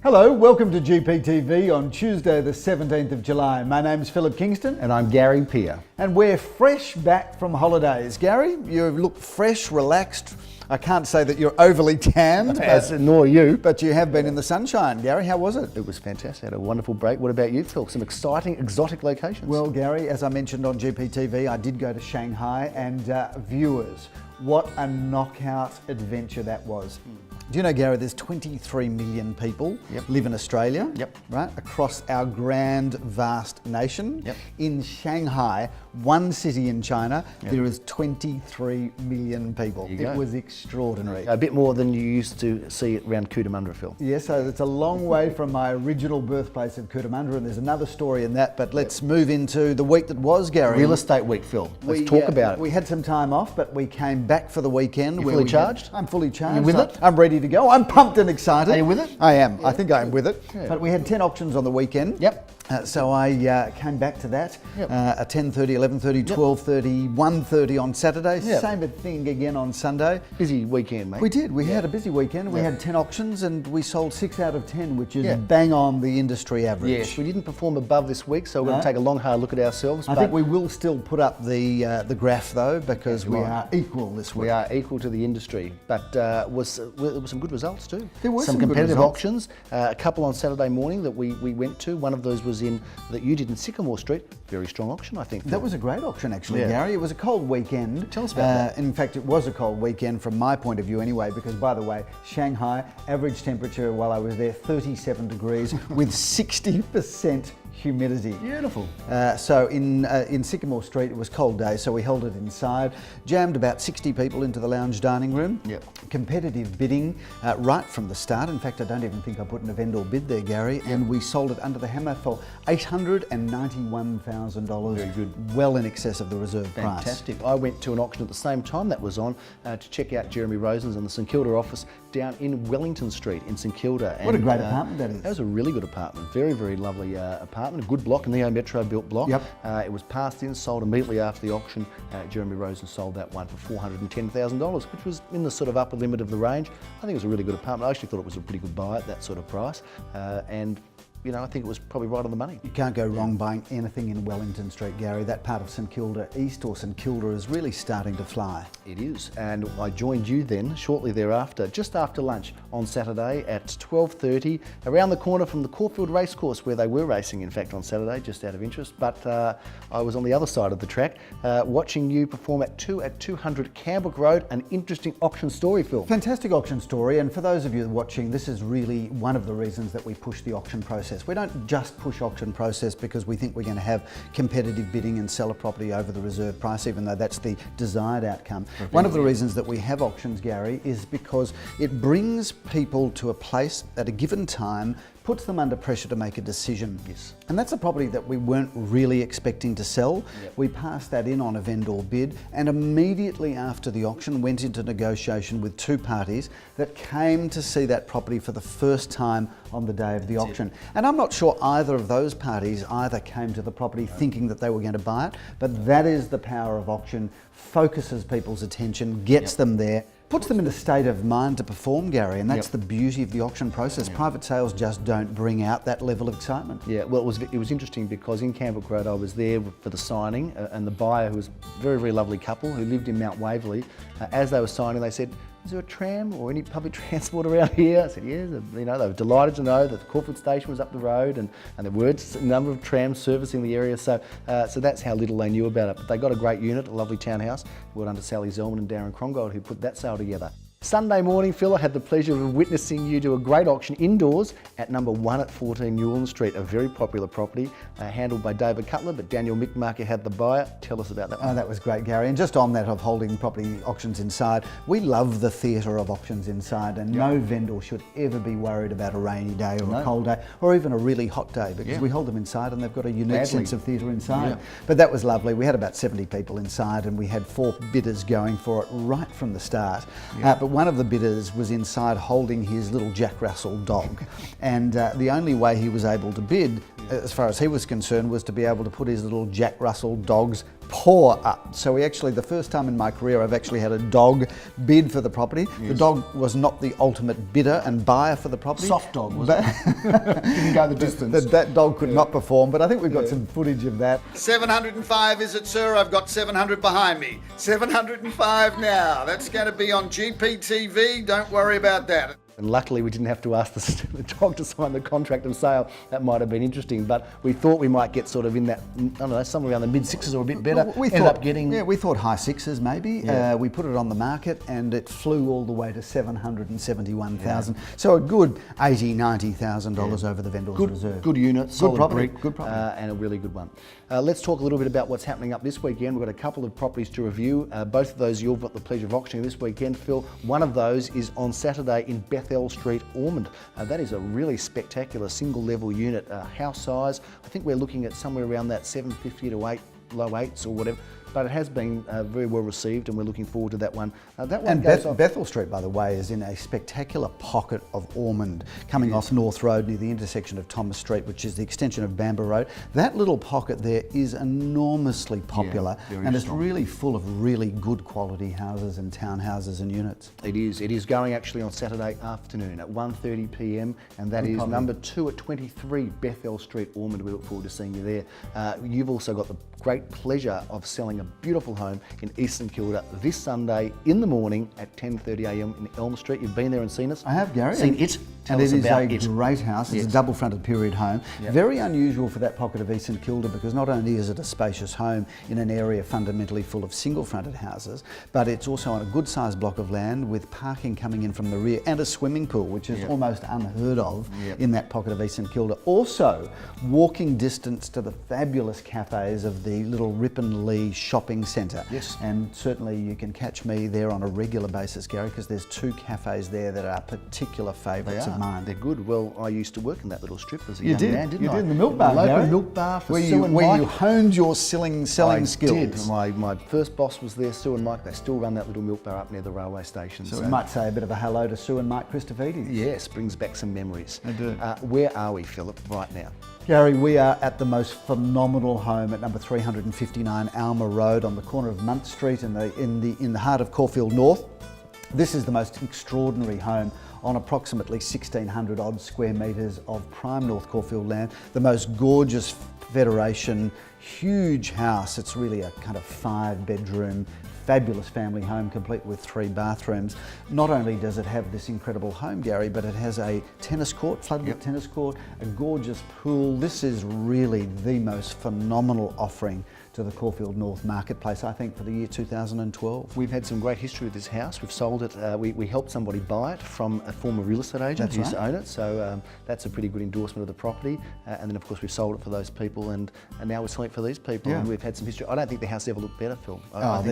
Hello, welcome to GPTV on Tuesday the 17th of July. My name's Philip Kingston. And I'm Gary Peer. And we're fresh back from holidays. Gary, you look fresh, relaxed. I can't say that you're overly tanned. Nor you. But you have been in the sunshine. Gary, how was it? It was fantastic. I had a wonderful break. What about you, Phil? Some exciting, exotic locations. Well, Gary, as I mentioned on GPTV, I did go to Shanghai, and viewers, what a knockout adventure that was. Do you know, Gary, there's 23 million people live in Australia, right, across our grand, vast nation. In Shanghai, one city in China, there is 23 million people. It was extraordinary. A bit more than you used to see around Cootamundra, Phil. Yes, so it's a long way from my original birthplace of Cootamundra, and there's another story in that, but let's move into the week that was, Gary. Real estate week, Phil. Let's talk about it. We had some time off, but we came back for the weekend. You're fully charged? I'm fully charged. Are you with it? I'm ready to go. I'm pumped and excited. Are you with it? I am. I think I am with it. But we had 10 auctions on the weekend. So I came back to that at 10:30, 11:30, 12:30, 1:30 on Saturday. Same thing again on Sunday. Busy weekend, mate. We did. We had a busy weekend. We had 10 auctions and we sold 6 out of 10, which is bang on the industry average. Yes, we didn't perform above this week, so we're going to take a long, hard look at ourselves. I think we will still put up the graph though, because we are equal this week. We are equal to the industry, but there was some good results too. There were some competitive auctions. A couple on Saturday morning that we went to. One of those was that you did in Sycamore Street. Very strong auction, I think. That was a great auction, actually, Gary. It was a cold weekend. Tell us about that. In fact, it was a cold weekend from my point of view anyway, because, by the way, Shanghai, average temperature while I was there, 37 degrees with 60% humidity. Beautiful. So in Sycamore Street, it was a cold day, so we held it inside. Jammed about 60 people into the lounge dining room. Competitive bidding right from the start. In fact, I don't even think I put an vendor bid there, Gary. And we sold it under the hammer for $891,000. Very good. Well in excess of the reserve price. Fantastic. I went to an auction at the same time that was on to check out Jeremy Rosen's and the St Kilda office down in Wellington Street in St Kilda. What a great apartment that is. That was a really good apartment. Very, very lovely apartment. A good block, a Neo Metro built block. It was passed in, sold immediately after the auction. Jeremy Rosen sold that one for $410,000, which was in the sort of upper limit of the range. I think it was a really good apartment. I actually thought it was a pretty good buy at that sort of price. And you know, I think it was probably right on the money. You can't go wrong buying anything in Wellington Street, Gary. That part of St Kilda East or St Kilda is really starting to fly. It is, and I joined you then shortly thereafter, just after lunch on Saturday at 12:30, around the corner from the Caulfield Racecourse, where they were racing, in fact, on Saturday, just out of interest. But I was on the other side of the track, watching you perform at 200 Cambrook Road. An interesting auction story, Phil. Fantastic auction story, and for those of you watching, this is really one of the reasons that we push the auction process. We don't just push auction process because we think we're going to have competitive bidding and sell a property over the reserve price, even though that's the desired outcome. One of the reasons that we have auctions, Gary, is because it brings people to a place at a given time, puts them under pressure to make a decision. And that's a property that we weren't really expecting to sell. We passed that in on a vendor bid, and immediately after the auction went into negotiation with 2 parties that came to see that property for the first time on the day of the auction. And I'm not sure either of those parties either came to the property thinking that they were going to buy it, but that is the power of auction. Focuses people's attention, gets them there, puts them in a state of mind to perform, Gary, and that's the beauty of the auction process. Private sales just don't bring out that level of excitement. Well, it was interesting because in Cambrook Road I was there for the signing, and the buyer, who was a very, very lovely couple who lived in Mount Waverley, as they were signing they said, "Is there a tram or any public transport around here?" I said, "Yes." You know, they were delighted to know that the Caulfield station was up the road, and there were a number of trams servicing the area, so that's how little they knew about it. But they got a great unit, a lovely townhouse, well done to Sally Zellman and Darren Crongold, who put that sale together. Sunday morning, Phil, I had the pleasure of witnessing you do a great auction indoors at number 1 at 14 Newland Street, a very popular property, handled by David Cutler, but Daniel Mickmarker had the buyer. Tell us about that one. Oh, that was great, Gary. And just on that of holding property auctions inside, we love the theatre of auctions inside, and no vendor should ever be worried about a rainy day or a cold day, or even a really hot day, because we hold them inside and they've got a unique sense of theatre inside. But that was lovely. We had about 70 people inside, and we had 4 bidders going for it right from the start. But one of the bidders was inside holding his little Jack Russell dog, and the only way he was able to bid as far as he was concerned, was to be able to put his little Jack Russell dog's paw up. So we actually, the first time in my career, I've actually had a dog bid for the property. Yes. The dog was not the ultimate bidder and buyer for the property. Soft dog, was it? Didn't go the distance. That dog could not perform, but I think we've got some footage of that. 705 is it, sir? I've got 700 behind me. 705 now. That's going to be on GPTV. Don't worry about that. And luckily we didn't have to ask the dog to sign the contract of sale. That might have been interesting, but we thought we might get sort of in that, I don't know, somewhere around the mid-sixes or a bit better. Well, we thought high sixes maybe. Yeah. We put it on the market and it flew all the way to 771,000. Yeah. So a good $80,000, $90,000 over the vendor's reserve. Good unit, solid property, brick, good property. And a really good one. Let's talk a little bit about what's happening up this weekend. We've got a couple of properties to review. Both of those you've got the pleasure of auctioning this weekend, Phil. One of those is on Saturday in Bethel Street, Ormond. That is a really spectacular single level unit, house size. I think we're looking at somewhere around that 750 to low 8s or whatever. But it has been very well received and we're looking forward to that one. Bethel Street, by the way, is in a spectacular pocket of Ormond, coming off North Road near the intersection of Thomas Street, which is the extension of Bamber Road. That little pocket there is enormously popular and it's really full of really good quality houses and townhouses and units. It is. It is going actually on Saturday afternoon at 1:30 p.m. and that is number 2 at 23 Bethel Street, Ormond. We look forward to seeing you there. You've also got the great pleasure of selling a beautiful home in Eastern Kilda this Sunday in the morning at 10:30 a.m. in Elm Street. You've been there and seen us? I have, Gary. Seen it? And it is a great house. It's a double-fronted period home. Yep. Very unusual for that pocket of Eastern Kilda because not only is it a spacious home in an area fundamentally full of single-fronted houses, but it's also on a good-sized block of land with parking coming in from the rear and a swimming pool, which is almost unheard of in that pocket of Eastern Kilda. Also, walking distance to the fabulous cafes of the little Ripon Lee shopping centre. Yes. And certainly you can catch me there on a regular basis, Gary, because there's 2 cafes there that are particular favourites of mine. They're good. Well, I used to work in that little strip as a young man, didn't I? You did in the milk bar, the local Gary. milk bar for where Sue and Mike. Where you honed your selling skills. Did. My first boss was there, Sue and Mike. They still run that little milk bar up near the railway station. So we might say a bit of a hello to Sue and Mike Christofides. Yes, brings back some memories. I do. Where are we, Philip, right now? Gary, we are at the most phenomenal home at number 359 Alma Road on the corner of Munt Street in the heart of Caulfield North. This is the most extraordinary home on approximately 1,600 odd square metres of prime North Caulfield land. The most gorgeous Federation, huge house. It's really a kind of 5-bedroom, fabulous family home complete with 3 bathrooms. Not only does it have this incredible home, Gary, but it has a tennis court, floodlit tennis court, a gorgeous pool. This is really the most phenomenal offering to the Caulfield North marketplace, I think, for the year 2012. We've had some great history with this house. We've sold it, we helped somebody buy it from a former real estate agent who used to own it, so that's a pretty good endorsement of the property. And then of course we've sold it for those people and now we're selling it for these people and we've had some history. I don't think the house ever looked better, Phil.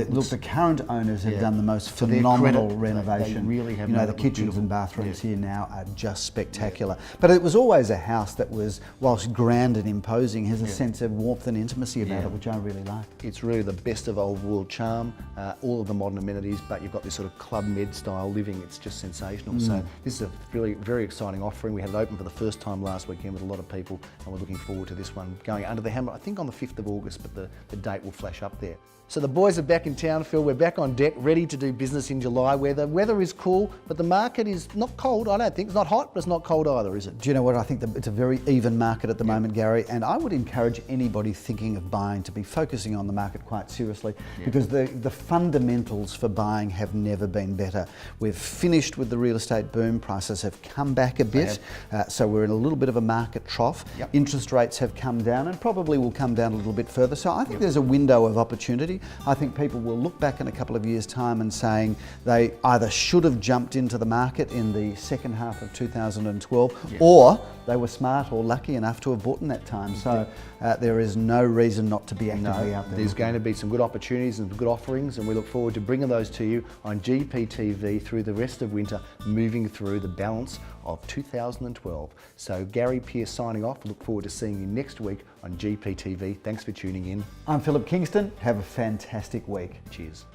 Look, the current owners have done the most phenomenal renovation. They really have. You know, the kitchens and bathrooms here now are just spectacular. But it was always a house that was, whilst grand and imposing, has a sense of warmth and intimacy about it, which I really like. It's really the best of old world charm, all of the modern amenities, but you've got this sort of Club Med style living. It's just sensational. So this is a really very exciting offering. We had it open for the first time last weekend with a lot of people and we're looking forward to this one going under the hammer, I think on the 5th of August, but the date will flash up there. So the boys are back in town, Phil. We're back on deck, ready to do business in July, where the weather is cool, but the market is not cold, I don't think. It's not hot, but it's not cold either, is it? Do you know what? I think that it's a very even market at the moment, Gary, and I would encourage anybody thinking of buying to be focusing on the market quite seriously because the fundamentals for buying have never been better. We've finished with the real estate boom. Prices have come back a bit, so we're in a little bit of a market trough. Interest rates have come down and probably will come down a little bit further. So I think there's a window of opportunity. I think people will look back in a couple of years' time and saying they either should have jumped into the market in the second half of 2012 or they were smart or lucky enough to have bought in that time. So there is no reason not to be actively out there. There's going to be some good opportunities and good offerings and we look forward to bringing those to you on GPTV through the rest of winter, moving through the balance of 2012. So Gary Pearce signing off. Look forward to seeing you next week on GPTV. Thanks for tuning in. I'm Philip Kingston. Have a fantastic week. Cheers.